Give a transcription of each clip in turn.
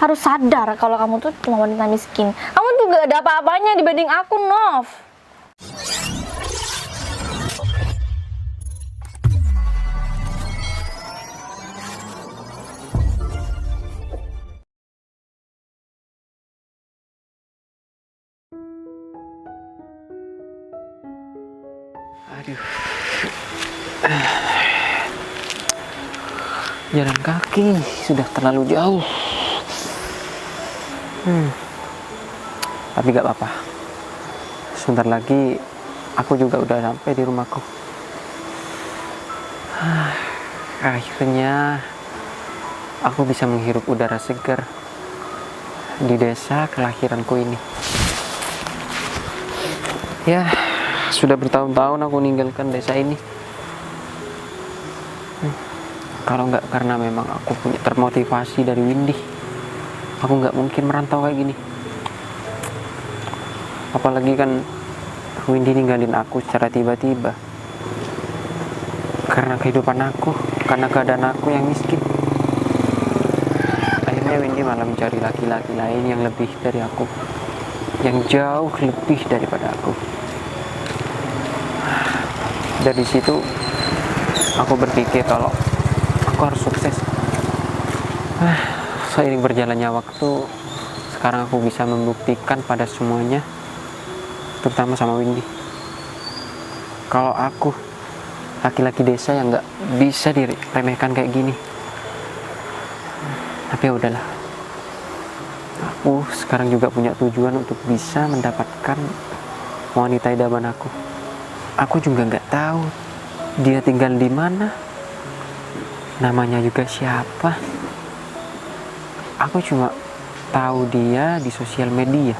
harus sadar kalau kamu tuh cuma wanita miskin. Kamu tuh gak ada apa-apanya dibanding aku, Nov. Aduh, jalan kaki sudah terlalu jauh. Tapi gak apa-apa. Sebentar lagi aku juga udah sampai di rumahku. Akhirnya aku bisa menghirup udara segar di desa kelahiranku ini. Ya, sudah bertahun-tahun aku meninggalkan desa ini. Kalau nggak karena memang aku punya termotivasi dari Windy, aku nggak mungkin merantau kayak gini. Apalagi kan Windy ninggalin aku secara tiba-tiba. Karena kehidupan aku, karena keadaan aku yang miskin. Akhirnya Windy malah mencari laki-laki lain yang lebih dari aku, yang jauh lebih daripada aku. Dari situ aku berpikir kalau aku harus sukses. Seiring berjalannya waktu, sekarang aku bisa membuktikan pada semuanya, terutama sama Windy, kalau aku laki-laki desa yang nggak bisa diremehkan kayak gini. Tapi ya udahlah, aku sekarang juga punya tujuan untuk bisa mendapatkan wanita idaman aku. Aku juga nggak tahu dia tinggal di mana, namanya juga siapa. Aku cuma tahu dia di sosial media,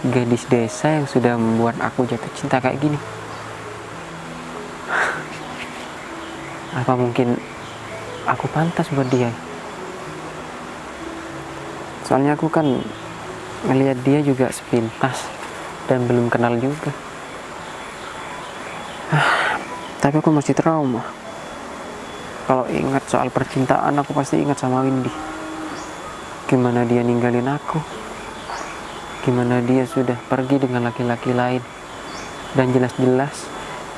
gadis desa yang sudah membuat aku jatuh cinta kayak gini. Apa mungkin aku pantas buat dia? Soalnya aku kan ngelihat dia juga sepintas dan belum kenal juga. Tapi aku masih trauma. Kalau ingat soal percintaan, aku pasti ingat sama Windy. Gimana dia ninggalin aku, gimana dia sudah pergi dengan laki-laki lain, dan jelas-jelas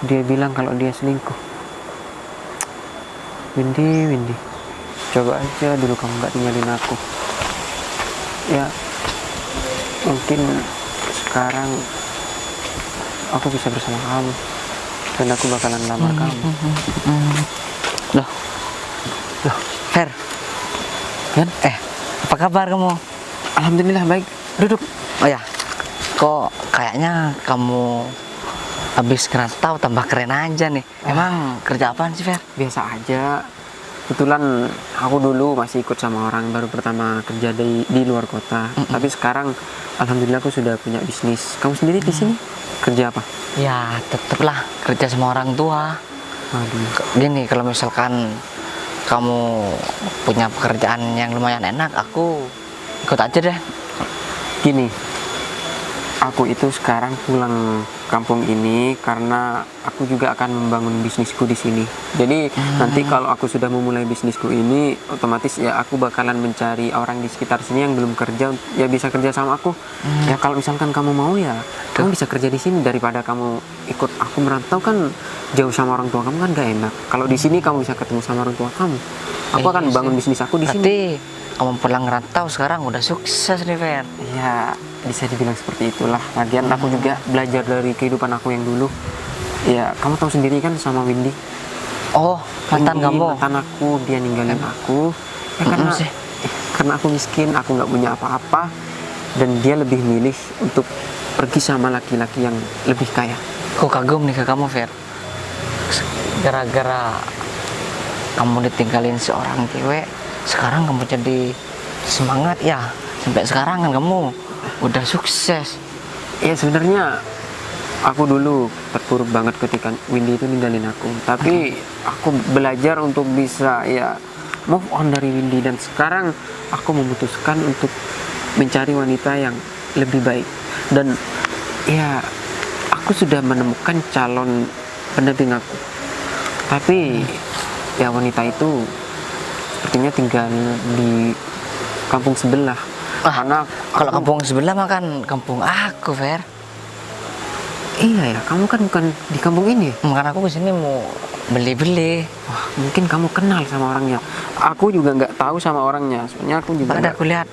dia bilang kalau dia selingkuh. Windy, coba aja dulu kamu gak tinggalin aku. Ya, mungkin sekarang aku bisa bersama kamu, dan aku bakalan lamar kamu. Loh, Fer, Kan? apa kabar kamu? Alhamdulillah baik. Duduk. Oh ya, kok kayaknya kamu habis ngerantau tambah keren aja nih. Emang kerja apaan sih, Fer? Biasa aja. Kebetulan aku dulu masih ikut sama orang, baru pertama kerja di luar kota. Tapi sekarang alhamdulillah aku sudah punya bisnis. Kamu sendiri di sini kerja apa? Ya, teteplah kerja sama orang tua. Waduh. Gini, kalau misalkan kamu punya pekerjaan yang lumayan enak, aku ikut aja deh. Gini, aku itu sekarang pulang kampung ini karena aku juga akan membangun bisnisku di sini. Jadi nanti kalau aku sudah memulai bisnisku ini, otomatis ya aku bakalan mencari orang di sekitar sini yang belum kerja, ya bisa kerja sama aku. Ya kalau misalkan kamu mau ya, kamu bisa kerja di sini daripada kamu ikut aku merantau kan jauh sama orang tua kamu kan gak enak. Kalau di sini kamu bisa ketemu sama orang tua kamu. Aku akan bangun bisnis aku di sini. Berarti kamu pulang ngerantau sekarang udah sukses nih, Fer. Ya bisa dibilang seperti itulah. Lagian aku juga belajar dari kehidupan aku yang dulu. Ya kamu tahu sendiri kan sama Windy. Oh, mantan Windy, kamu? mantan aku, dia ninggalin aku. Ya karena aku miskin, aku nggak punya apa-apa, dan dia lebih milih untuk pergi sama laki-laki yang lebih kaya. Aku kagum nih ke kamu, Fer. Gara-gara kamu ditinggalin seorang cewek, sekarang kamu jadi semangat ya. Sampai sekarang kan kamu udah sukses. Ya sebenarnya aku dulu terpuruk banget ketika Windy itu ninggalin aku. Tapi aku belajar untuk bisa ya move on dari Windy, dan sekarang aku memutuskan untuk mencari wanita yang lebih baik. Dan ya aku sudah menemukan calon pendamping aku. Tapi ya wanita itu sepertinya tinggal di kampung sebelah. Karena Kalau kampung sebelah mah kan kampung aku, Fer. iya ya, kamu kan bukan di kampung ini. Makanya aku kesini mau beli-beli. Wah, mungkin kamu kenal sama orangnya. Aku juga nggak tahu sama orangnya. Soalnya aku juga Ada nggak- aku lihat.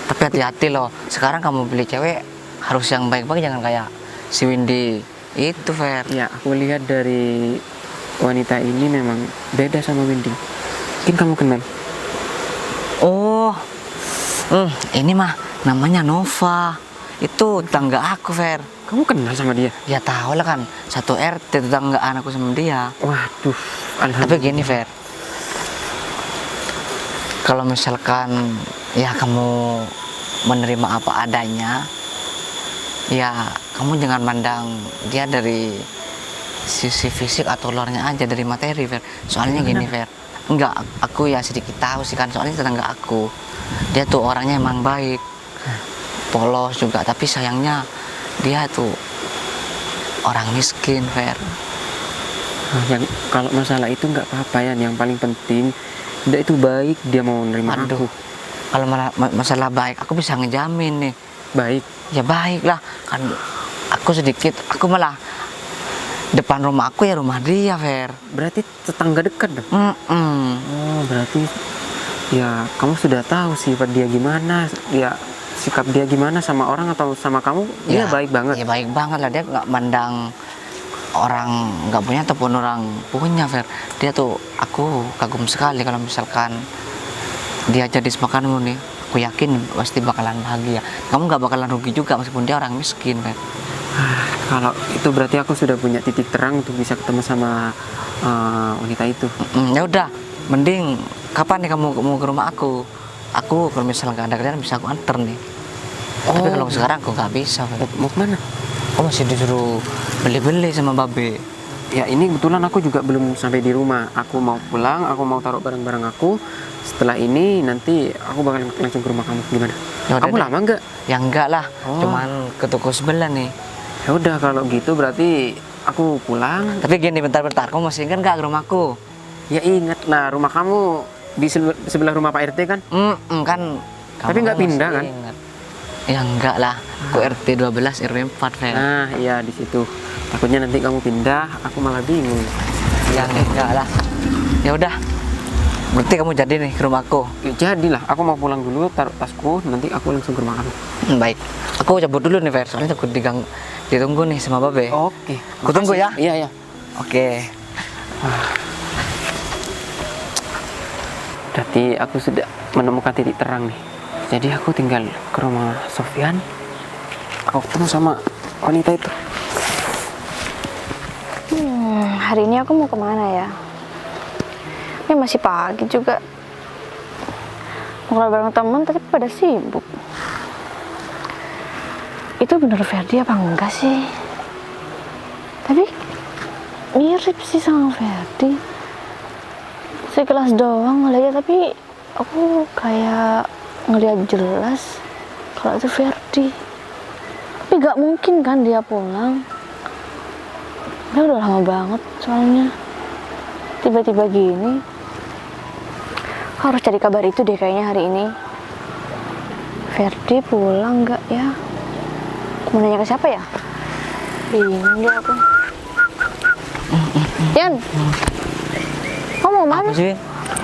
Tapi hati-hati loh. Sekarang kamu beli cewek harus yang baik-baik, jangan kayak si Windy itu, Fer. Ya, aku lihat dari wanita ini memang beda sama Windy. Mungkin kamu kenal. Oh, ini mah namanya Nova. Itu tetangga aku, Fer. Kamu kenal sama dia? Ya tahu lah kan, satu RT tetanggaan aku sama dia. Waduh, Tapi alhamdulillah. gini, Fer. Kalau misalkan ya kamu menerima apa adanya, ya kamu jangan mandang dia dari sisi fisik atau luarnya aja, dari materi, Fer. Soalnya gini, Fer. Enggak, aku ya sedikit tahu sih kan, soalnya tetangga aku. Dia tuh orangnya emang baik. Polos juga, tapi sayangnya dia tuh orang miskin, Fer. Nah, yang kalau masalah itu nggak apa-apa ya. Yang paling penting dia itu baik, dia mau nerima Aduh, aku. kalau masalah baik, aku bisa ngejamin nih. Baik. Ya baik lah, kan aku malah depan rumah aku ya rumah dia, Fer. Berarti tetangga dekat dong. Mm-mm. Oh, berarti ya kamu sudah tahu sifat dia gimana, dia sikap dia gimana sama orang atau sama kamu. Dia baik banget. Ya baik banget lah, dia nggak mandang orang nggak punya ataupun orang punya, Fer. Dia tuh, aku kagum sekali kalau misalkan dia jadi semakanmu nih. Aku yakin pasti bakalan bahagia. Kamu nggak bakalan rugi juga meskipun dia orang miskin, Fer. Kalau itu berarti aku sudah punya titik terang untuk bisa ketemu sama wanita itu. Ya udah, mending kapan nih kamu mau ke rumah aku? Aku kalau misalnya nggak ada kerjaan bisa aku anter nih. Tapi kalau sekarang aku nggak bisa, Fer. Mau kemana? Aku masih disuruh beli-beli sama babe. Ya ini kebetulan aku juga belum sampai di rumah. Aku mau pulang, aku mau taruh barang-barang aku. Setelah ini nanti aku bakal langsung ke rumah kamu. Gimana? Ya udah Kamu deh. lama nggak? Ya enggak lah, Oh. cuman ke toko sebelah nih. Ya udah kalau gitu berarti aku pulang. Tapi gini, bentar-bentar, kamu masih ingat nggak ke rumahku? Ya ingat lah, rumah kamu di sebelah rumah Pak RT kan? Kan. Tapi kamu nggak masih pindah, kan? ingat. Ya enggak lah, aku RT 12 RW 4, Fer. Nah iya di situ. Takutnya nanti kamu pindah, aku malah bingung. Ya enggak lah. Ya udah. Berarti kamu jadi nih ke rumahku. Ya, jadilah, aku mau pulang dulu, taruh tasku, nanti aku langsung ke rumah kamu. Baik. Aku cabut dulu nih, Fer. Soalnya takut ditunggu nih sama babe. Oke. Aku tunggu ya. Iya iya. Oke. Berarti aku sudah menemukan titik terang nih. Jadi aku tinggal ke rumah Sofyan. Aku ketemu sama wanita itu. Hari ini aku mau kemana ya? Ini masih pagi juga. Mau keluar bareng teman tapi pada sibuk. Itu bener Ferdi apa enggak sih? Tapi mirip sih sama Ferdi. Sekelas doang ngeliatnya, tapi aku kayak ngeliat jelas kalau itu Ferdi. Tapi gak mungkin kan dia pulang. Dia udah lama banget soalnya. Tiba-tiba gini. Harus cari kabar itu deh kayaknya hari ini. Ferdi pulang nggak ya? Aku mau nanya ke siapa ya? Bingung deh aku. Yan, kamu mau mana? Apa sih?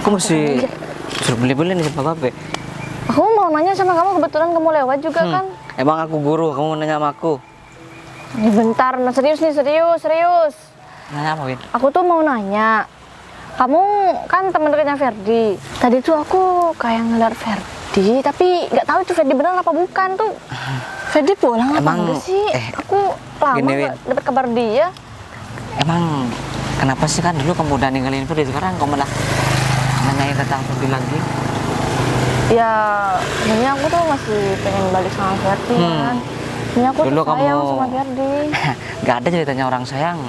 Aku masih suruh beli-beli nih sama babe. Aku mau nanya sama kamu, kebetulan kamu lewat juga kan? Emang aku guru, kamu mau nanya sama aku? Nih bentar, nah serius nih, serius. Nanya apa, Win? Aku tuh mau nanya. Kamu kan teman dekatnya Ferdi. Tadi tuh aku kayak ngeliat Ferdi, tapi nggak tahu itu Ferdi beneran apa bukan tuh. Ferdi pulang apa Emang, enggak sih? Aku lama gini, nggak dapat kabar dia. Emang kenapa sih kan dulu kamu udah ninggalin Ferdi, sekarang kamu malah nanyain tentang Ferdi lagi? Ya, sebenarnya aku tuh masih pengen balik sama Ferdi kan. Ini aku Dulu tuh sayang kamu- sama Ferdi. Gak ada ceritanya orang sayang.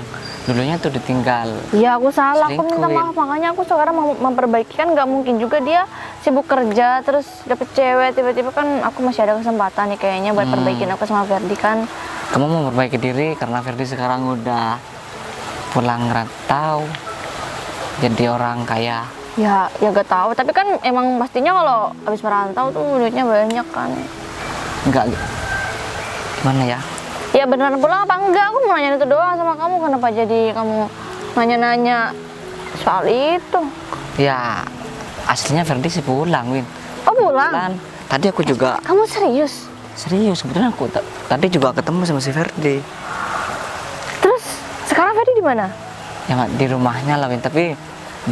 Dulunya tuh ditinggal. Ya aku salah, aku minta Selingkuhin. maaf. Makanya aku sekarang mau memperbaiki, kan nggak mungkin juga dia sibuk kerja terus dapet cewek tiba-tiba, kan aku masih ada kesempatan nih kayaknya buat perbaikin aku sama Ferdi kan. Kamu mau memperbaiki diri karena Ferdi sekarang udah pulang rantau, jadi orang kaya Ya gak tahu. Tapi kan emang pastinya kalau habis merantau tuh duitnya banyak kan. Enggak. Gimana ya? Ya beneran pulang apa enggak? Aku mau nanya itu doang sama kamu. Kenapa jadi kamu nanya-nanya soal itu? Ya, aslinya Ferdi sih pulang, Win. Oh pulang? Kebetulan, tadi aku juga Kamu serius? serius. Sebetulnya aku tadi juga ketemu sama si Ferdi. Terus sekarang Ferdi di mana? Ya di rumahnya lah, Win. Tapi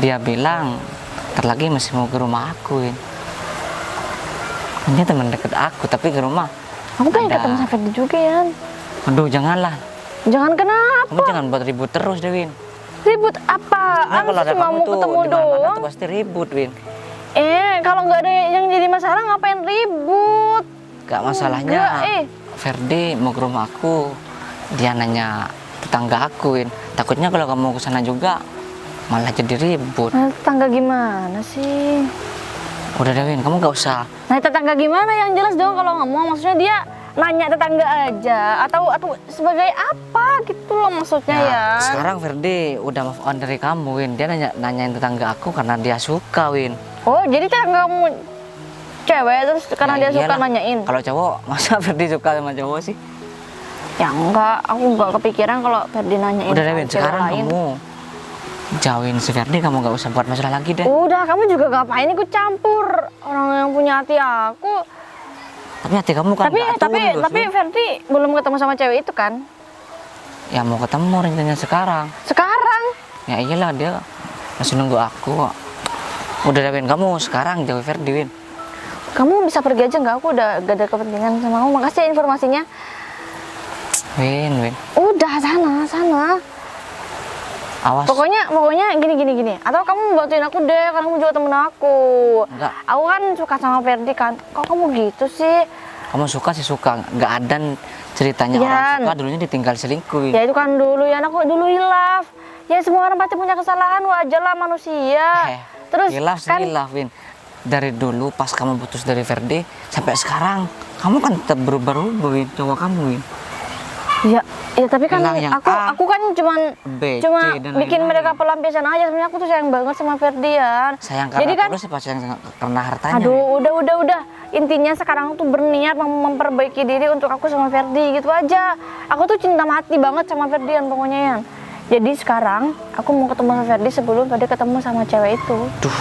dia bilang ntar lagi masih mau ke rumah aku, Win. Dia teman deket aku, tapi ke rumah. Aku pengen ada- ketemu sama Ferdi juga ya. Aduh, janganlah. Jangan kenapa? Kamu jangan buat ribut terus deh, Win. Ribut apa? Nah, Aku kalau ada cuma kamu mau tuh ketemu di mana-mana doang. tuh pasti ribut, Win. Kalau nggak ada yang jadi masalah ngapain ribut? Gak masalahnya. Enggak, Ferdi mau ke rumah aku. Dia nanya tetangga aku, Win. Takutnya kalau kamu ke sana juga malah jadi ribut. Nah, tetangga gimana sih? Udah deh, Win, kamu gak usah. Nah, tetangga gimana yang jelas dong kalau ngomong. Maksudnya dia nanya tetangga aja atau sebagai apa gitu loh maksudnya ya. Sekarang Ferdi udah move on dari kamu, Win. Dia nanyain tetangga aku karena dia suka, Win. Oh, jadi tetangga kamu cewek terus karena dia suka iyalah. nanyain. Kalau cowok, masa Ferdi suka sama cowok sih? Ya enggak, aku enggak kepikiran kalau Ferdi nanyain. Udah deh, soal Win, cewek sekarang lain. kamu jauhin si Ferdi, kamu gak usah buat masalah lagi deh. Udah, kamu juga ngapain ikut campur orang yang punya hati aku. Tapi hati kamu kan gak tulus, tapi Win. Ferdi belum ketemu sama cewek itu kan? Ya mau ketemu rencananya sekarang. Sekarang? Ya iyalah, dia masih nunggu aku. Udah deh, Win, kamu sekarang jauhi Ferdi, Win. Kamu bisa pergi aja nggak? Aku udah gak ada kepentingan sama kamu. Makasih ya informasinya. Win. Udah sana. Awas. Pokoknya gini. Atau kamu bantuin aku deh, karena kamu juga temen aku. Enggak. Aku kan suka sama Ferdi kan. Kok kamu gitu sih? Kamu suka sih suka. Nggak ada ceritanya Yan. orang suka dulunya ditinggal selingkuh, Win. Ya itu kan dulu ya, aku dulu hilaf. Ya semua orang pasti punya kesalahan, wajar lah manusia. Terus hilaf sih kan hilaf, Win. Dari dulu pas kamu putus dari Ferdi sampai sekarang kamu kan tetap berubah-ubah, Win, cowok kamu, Win. ya tapi kan Bilang yang A, aku kan cuman B, cuma C, dan bikin lain-lain. mereka pelampiasan aja. Sebenarnya aku tuh sayang banget sama Ferdian. Sayang karena Jadi kan tulus apa sayang karena hartanya? Win? aduh, udah. Intinya sekarang tuh berniat memperbaiki diri untuk aku sama Ferdi, gitu aja. Aku tuh cinta mati banget sama Ferdian pokoknya ya. Jadi sekarang aku mau ketemu sama Ferdi sebelum Ferdi ketemu sama cewek itu. Duh,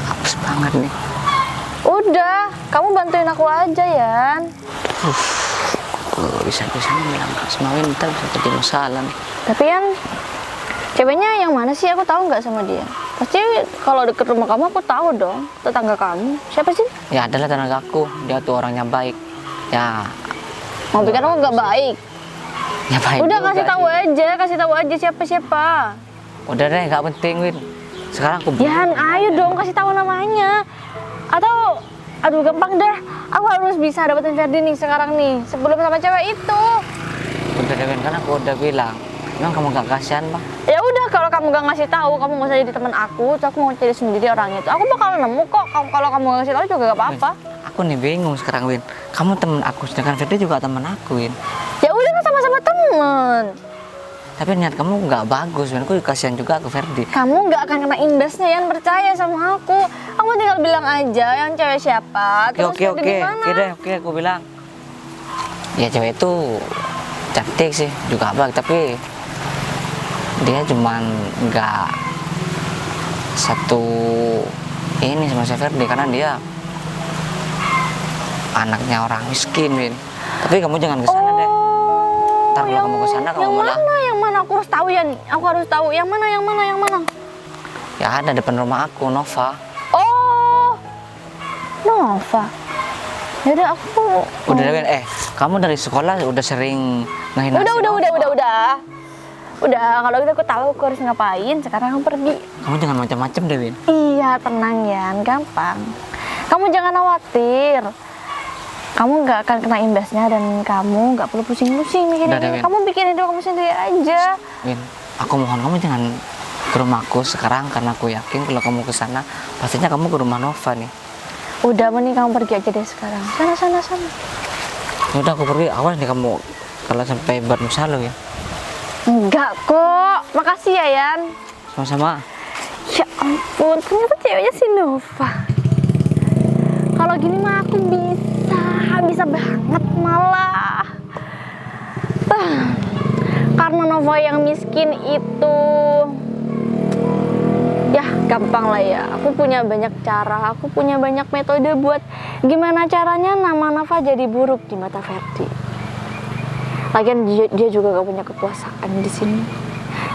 hapus banget nih. Udah, kamu bantuin aku aja ya. Bisa-bisanya bilang sama Win, ntar bisa jadi masalah nih. Tapi yang ceweknya yang mana sih? Aku tahu nggak sama dia. Pasti kalau deket rumah kamu aku tahu dong. Tetangga kamu siapa sih? Ya adalah tenaga aku, dia tuh orangnya baik. Ya, Mau pikir aku nggak baik? ya baik. Udah juga kasih tahu aja siapa. Udah deh, nggak penting, Win. Sekarang aku Yan, ayo dong kasih tahu namanya. Atau aduh gampang dah. Aku harus bisa dapetin Ferdi nih sekarang nih sebelum sama cewek itu. udah deh, Win, kan aku udah bilang. Emang kamu gak kasihan, Bang? Ya udah, kalau kamu gak ngasih tahu, kamu nggak usah jadi teman aku. Terus aku mau cari sendiri orangnya itu. Aku bakal nemu kok. Kalau kamu gak ngasih tahu juga gak apa-apa. Aku nih bingung sekarang, Win. Kamu temen aku, sedangkan Ferdi juga temen aku, Win. Ya udah kan sama-sama temen. Tapi niat kamu nggak bagus, Win. Aku kasihan juga ke Ferdi. Kamu nggak akan kena imbasnya, Yan, percaya sama aku. Kamu tinggal bilang aja yang cewek siapa. Terus Oke, Ferdi di mana. oke, aku bilang. Ya cewek itu cantik sih, juga baik, tapi dia cuman nggak satu ini sama si Ferdi karena dia anaknya orang miskin, Win. Tapi kamu jangan kesana deh. Ntar kalau kamu kesana kamu malah Yang mana? Aku harus tahu, Yan. Aku harus tahu. Yang mana? ya ada depan rumah aku, Nova. Oh, Nova. Yaudah aku. Udah deh, Win. Kamu dari sekolah udah sering ngehina si Nova. Udah, kalau gitu aku tahu aku harus ngapain. Sekarang aku pergi. Kamu jangan macam-macam deh, Win. Iya, tenang ya, gampang. Kamu jangan khawatir. Kamu nggak akan kena imbasnya dan kamu nggak perlu pusing-pusing mikirin Udah deh, ini. Win. Kamu bikin hidup kamu sendiri aja. Win, aku mohon kamu jangan ke rumahku sekarang karena aku yakin kalau kamu ke sana pastinya kamu ke rumah Nova nih. Udah, mending kamu pergi aja deh sekarang. Sana. Ya udah aku pergi, awas nih kamu kalau sampai buat masalah ya. Enggak kok. Makasih ya, Yan. Sama-sama. Ya ampun, ternyata ceweknya si Nova. Kalau gini mah aku bisa banget malah. Karena Nova yang miskin itu, ya gampang lah ya. Aku punya banyak cara, aku punya banyak metode buat gimana caranya nama Nova jadi buruk di mata Ferdi. Lagian dia juga gak punya kekuasaan di sini.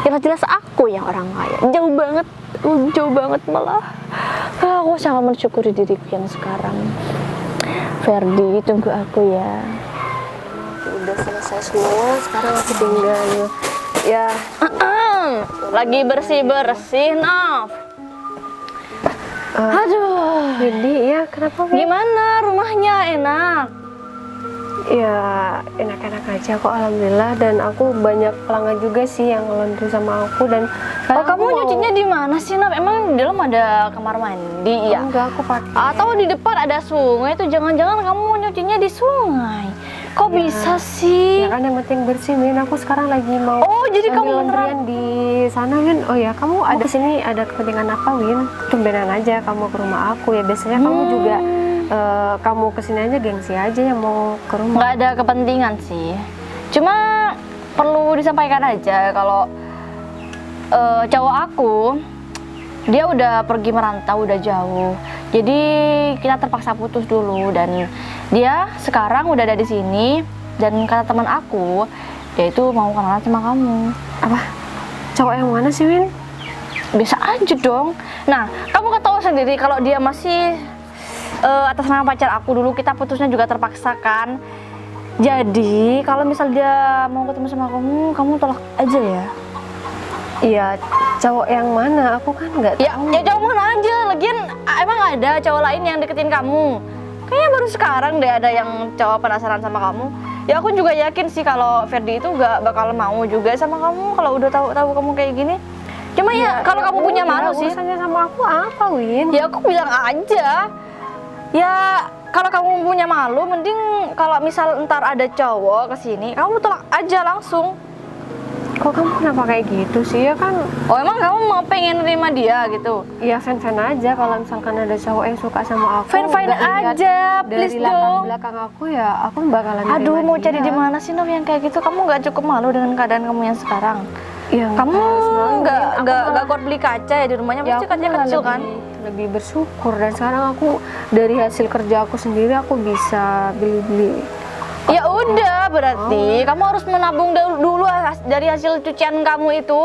Jelas-jelas aku yang orang kaya, jauh banget malah. Aku sangat mensyukuri diriku yang sekarang. Ferdi, tunggu aku ya. Udah selesai semua, sekarang aku tinggal ya Lagi bersih-bersih, Nov. Aduh, jadi ya kenapa Win? gimana rumahnya? Enak? Ya enak-enak aja kok alhamdulillah, dan aku banyak pelanggan juga sih yang laundry sama aku. Dan Oh, sekarang kamu aku mau- nyucinya di mana sih, Nov? Emang di dalam ada kamar mandi ya? Enggak, aku pakai Atau di depan ada sungai tuh, jangan-jangan kamu nyucinya di sungai? Kok bisa sih? ya kan yang penting bersih Win. Aku sekarang lagi mau Oh, jadi kamu ambil laundryan di sana Win. Oh ya, kamu ada sini ada kepentingan apa Win? Tumbenan aja kamu ke rumah aku ya. Biasanya kamu juga kamu kesini aja gengsi aja yang mau ke rumah. Nggak ada kepentingan sih. Cuma perlu disampaikan aja kalau cowok aku dia udah pergi merantau, udah jauh. Jadi kita terpaksa putus dulu, dan dia sekarang udah ada di sini, dan kata teman aku dia itu mau kenalan sama kamu. Apa? Cowok yang mana sih Win? Bisa aja dong. Nah, kamu kan tahu sendiri kalau dia masih atas nama pacar aku dulu, kita putusnya juga terpaksa kan. Jadi kalau misal dia mau ketemu sama kamu tolak aja ya. Iya, cowok yang mana? Aku kan nggak Ya, tahu. ya cowok mana aja. Lagian emang ada cowok lain yang deketin kamu? Kayaknya baru sekarang deh ada yang cowok penasaran sama kamu. Ya aku juga yakin sih kalau Ferdi itu gak bakal mau juga sama kamu kalau udah tahu kamu kayak gini. Cuma ya kalau kamu punya malu sih. Urusannya sama aku apa Win? Ya aku bilang aja. Ya kalau kamu punya malu, mending kalau misal ntar ada cowok kesini, kamu tolak aja langsung. Kok kamu kenapa kayak gitu sih? Ya kan, Oh emang kamu mau pengen nerima dia gitu? ya fan-fan aja kalau misalkan ada cowok yang suka sama aku. Fan-fan nggak lihat aja, please dari latar dong. belakang aku ya, aku bakalan Aduh, nerima mau dia. cari di mana sih Nov yang kayak gitu? Kamu nggak cukup malu dengan keadaan kamu yang sekarang? Ya, Kamu harus malu, Win. Aku nggak malah- kuat beli kaca ya di rumahnya? ya, Pasti aku kacanya malah kecil kan? lebih bersyukur, dan sekarang aku dari hasil kerja aku sendiri aku bisa beli-beli. Ya udah, berarti kamu harus menabung dulu dari hasil cucian kamu itu.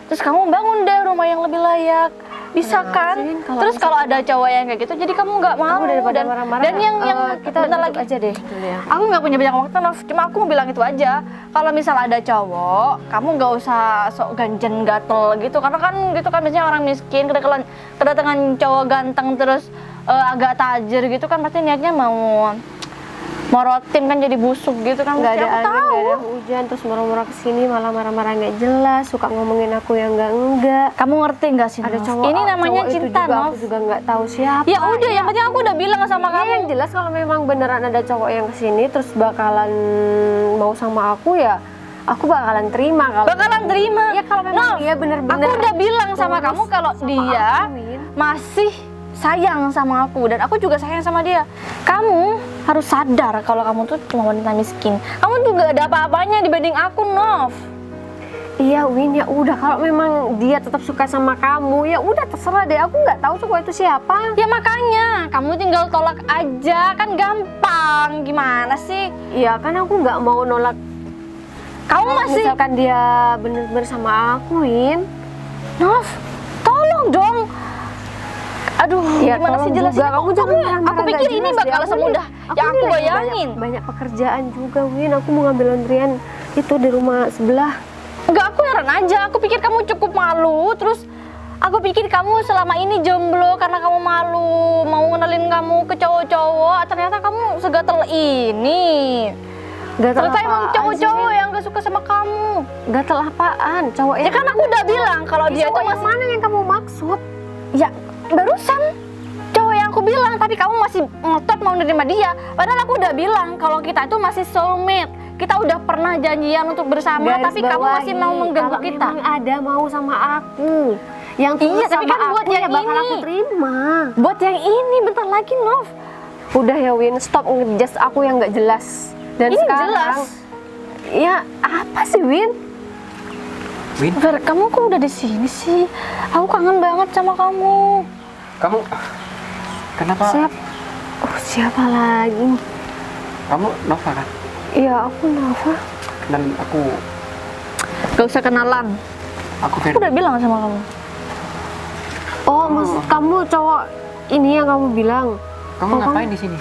Terus kamu bangun deh rumah yang lebih layak. Bisa Kenapa kan? sih? Kalau Terus kalau ada cowok yang kayak gitu, jadi kamu nggak Kamu malu. daripada dan marah-marah, dan yang kita bentar tutup lagi aja deh dulu ya. Aku nggak punya banyak waktu, Nov. Cuma aku mau bilang itu aja. Kalau misal ada cowok, kamu nggak usah sok ganjen gatel gitu. Karena kan gitu kan biasanya orang miskin kedatangan cowok ganteng terus agak tajir gitu kan, pasti niatnya mau morotin kan, jadi busuk gitu kan. Nggak Mesti ada aku angin, tahu. nggak ada hujan, terus marah-marah kesini malah marah-marah nggak jelas, suka ngomongin aku yang enggak. Kamu ngerti nggak sih, Ada Nov? cowok, Ini namanya cowok itu cinta, juga, Nov. aku juga nggak tahu siapa. Ya udah, yang penting aku udah bilang sama Ya, kamu. yang jelas kalau memang beneran ada cowok yang kesini terus bakalan mau sama aku, ya aku bakalan terima. Kalau Bakalan terima. Ya kalau memang Nov, dia bener-bener aku udah bilang sama tulus kamu kalau sama dia aku, Win. masih sayang sama aku, dan aku juga sayang sama dia. Kamu harus sadar kalau kamu tuh cuma wanita miskin. Kamu juga ada apa-apanya dibanding aku, Nov. Iya Win, ya udah kalau memang dia tetap suka sama kamu, ya udah terserah deh. Aku nggak tahu cowok itu siapa. Ya makanya kamu tinggal tolak aja, kan gampang. Gimana sih? Iya kan aku nggak mau nolak. Kamu masih Misalkan dia bener-bener sama aku, Win. Nov, tolong dong. Aduh, Ya, gimana sih tolong jelasin? juga. Kamu jangan marah-marah Aku pikir nggak ini jelas deh. bakal Aku semudah nih- yang aku nih lagi bayangin. Banyak pekerjaan juga, Win. Aku mau ngambil laundryan itu di rumah sebelah. Enggak, aku heran aja. Aku pikir kamu cukup malu. Terus aku pikir kamu selama ini jomblo karena kamu malu mau ngenalin kamu ke cowok-cowok. Ternyata kamu segatel ini. Gatel Ternyata emang apaan cowok-cowok sih, yang gak suka sama kamu. Win? Gatel apaan? Cowok Ya kan aku udah bilang kalau dia itu cowok yang masih... mana yang kamu maksud? Ya barusan cowok yang aku bilang, tapi kamu masih ngotot mau nerima dia. Padahal aku udah bilang kalau kita itu masih soulmate. Kita udah pernah janjian untuk bersama, Garis tapi kamu bawahi, masih mau mengganggu kalau kita. memang ada mau sama aku, Yang tulus Iya, tapi sama kan buat aku ya yang bakal ini. aku terima. Buat yang ini bentar lagi, Nov. Udah ya Win, stop ngejudge aku yang nggak jelas. Dan Ini sekarang, jelas. ya apa sih Win? Win, Fer, kamu kok udah di sini sih? Aku kangen banget sama kamu. kamu kenapa? Siapa lagi? Kamu Nova kan? Iya aku Nova. Kenalin aku Gak usah kenalan. aku Aku Ferdi. udah bilang sama kamu. Oh, maksud kamu cowok ini yang kamu bilang? Kamu Oh, ngapain di sini?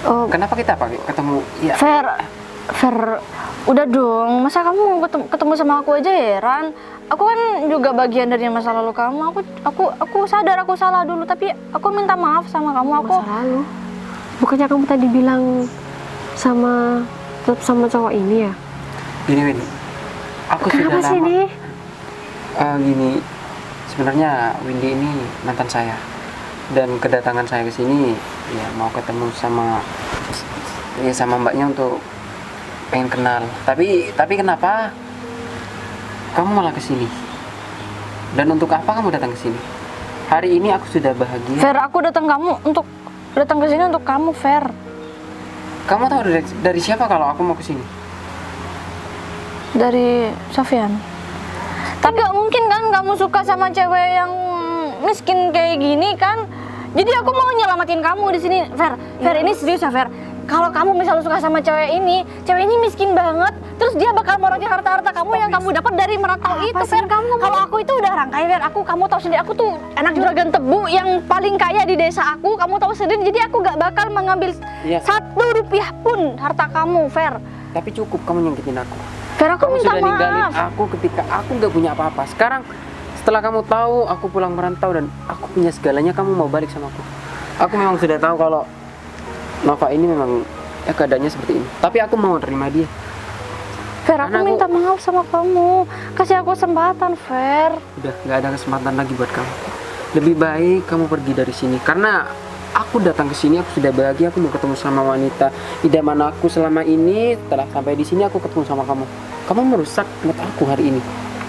Oh, Kenapa kita pakai ketemu? Ya, Fer, udah dong. Masa kamu mau ketemu sama aku aja heran? Aku kan juga bagian dari masa lalu kamu. Aku sadar aku salah dulu, tapi aku minta maaf sama kamu. Aku masa lalu. Bukannya kamu tadi bilang tetap sama cowok ini ya? gini Win. Aku Kenapa sudah sih lama. ini? Gini, sebenarnya Windy ini mantan saya. Dan kedatangan saya ke sini ya mau ketemu sama mbaknya untuk pengen kenal. Tapi kenapa kamu malah ke sini? Dan untuk apa kamu datang ke sini? Hari ini aku sudah bahagia. Fer, aku datang ke sini untuk kamu, Fer. Kamu tahu dari siapa kalau aku mau ke sini? Dari Sofyan. Tapi gak mungkin kan kamu suka sama cewek yang miskin kayak gini kan? Jadi aku mau nyelamatin kamu di sini, Fer. Fer, ini serius ya, Fer. Kalau kamu misalnya suka sama cewek ini miskin banget, terus dia bakal morotin harta-harta kamu yang kamu dapat dari merantau itu, Fer. Kalau aku itu udah rangkai, Fer. Kamu tahu sendiri, aku tuh anak juragan tebu yang paling kaya di desa aku. Kamu tahu sendiri, jadi aku gak bakal mengambil Iya. 1 rupiah pun harta kamu, Fer. Tapi cukup kamu nyakitin aku. Fer, aku Kamu minta sudah ninggalin maaf. aku ketika aku nggak punya apa-apa. Sekarang setelah kamu tahu aku pulang merantau dan aku punya segalanya, kamu mau balik sama aku. Aku memang sudah tahu kalau Nova ini memang ya keadaannya seperti ini. Tapi aku mau terima dia. Fer, aku Karena aku- minta maaf sama kamu. Kasih aku kesempatan, Fer. Udah nggak ada kesempatan lagi buat kamu. Lebih baik kamu pergi dari sini karena aku datang ke sini, aku sudah bahagia, aku mau ketemu sama wanita idaman aku selama ini. Setelah sampai di sini aku ketemu sama kamu. Kamu merusak mood aku hari ini.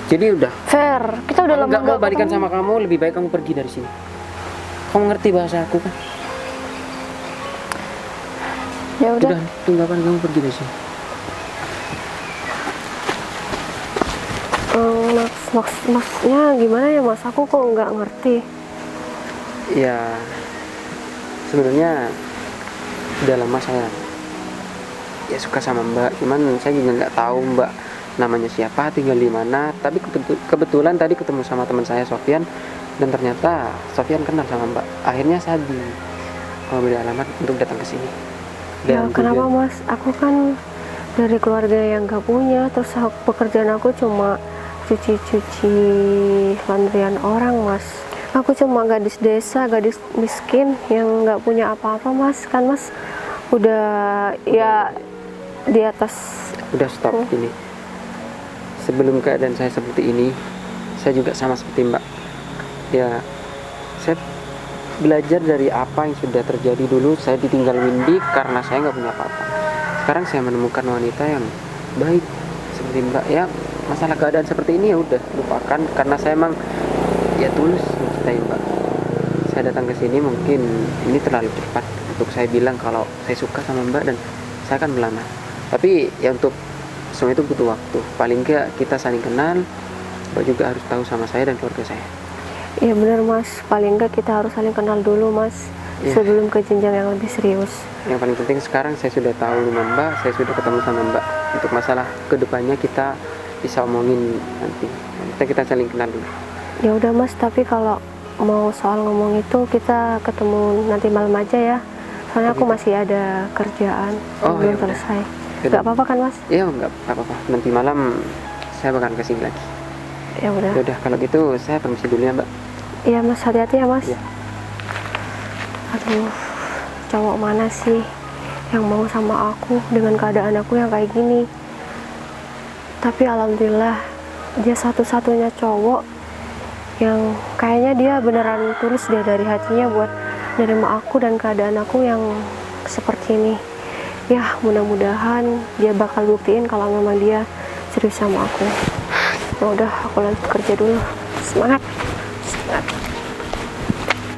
Jadi udah, Fer, kita udah aku lama nggak mau nggak balikan ketemu. sama kamu. Lebih baik kamu pergi dari sini. Kamu ngerti bahasa aku kan? Ya udah. Udah, tinggalkan kamu pergi dari sini. Maksudnya gimana ya Mas? Aku kok nggak ngerti. Ya, sebenarnya udah lama saya ya suka sama Mbak. Cuman saya juga nggak tahu Mbak namanya siapa, tinggal di mana. Tapi kebetulan tadi ketemu sama teman saya Sofyan dan ternyata Sofyan kenal sama Mbak. Akhirnya saya beri alamat untuk datang ke sini. Ya Dan kenapa tujuan- Mas? Aku kan dari keluarga yang gak punya, terus pekerjaan aku cuma cuci-cuci laundryan orang Mas. Aku cuma gadis desa, gadis miskin yang nggak punya apa-apa Mas. Kan Mas udah ya di atas. Udah stop ini. Sebelum keadaan saya seperti ini, saya juga sama seperti Mbak. Ya, saya belajar dari apa yang sudah terjadi dulu. Saya ditinggal Windy karena saya nggak punya apa-apa. Sekarang saya menemukan wanita yang baik seperti Mbak. Ya, masalah keadaan seperti ini ya udah lupakan karena saya emang ya tulus mencintai Mbak. Saya datang ke sini mungkin ini terlalu cepat untuk saya bilang kalau saya suka sama Mbak dan saya akan melamar. Tapi ya untuk semua itu butuh waktu. Paling nggak kita saling kenal. Mbak juga harus tahu sama saya dan keluarga saya. Iya benar Mas, paling nggak kita harus saling kenal dulu Mas. Iya. Sebelum ke jenjang yang lebih serius. Yang paling penting sekarang saya sudah tahu dengan Mbak, saya sudah ketemu sama Mbak. Untuk masalah kedepannya kita bisa omongin nanti. Kita saling kenal dulu. Ya udah Mas, tapi kalau mau soal ngomong itu kita ketemu nanti malam aja ya. Soalnya aku masih ada kerjaan yang Oh, belum ya udah. selesai. Ya Gak udah. apa-apa kan Mas? Iya nggak apa-apa. Nanti malam saya bakal kesini lagi. Ya udah. Ya udah kalau gitu saya permisi dulu ya Mbak. Iya Mas, hati-hati ya Mas. Iya. Aduh, cowok mana sih yang mau sama aku dengan keadaan aku yang kayak gini? Tapi alhamdulillah dia satu-satunya cowok yang kayaknya dia beneran tulus dia dari hatinya buat nerima aku dan keadaan aku yang seperti ini. Ya mudah-mudahan dia bakal buktiin kalau memang dia serius sama aku. Ya udah, aku lanjut kerja dulu. Semangat.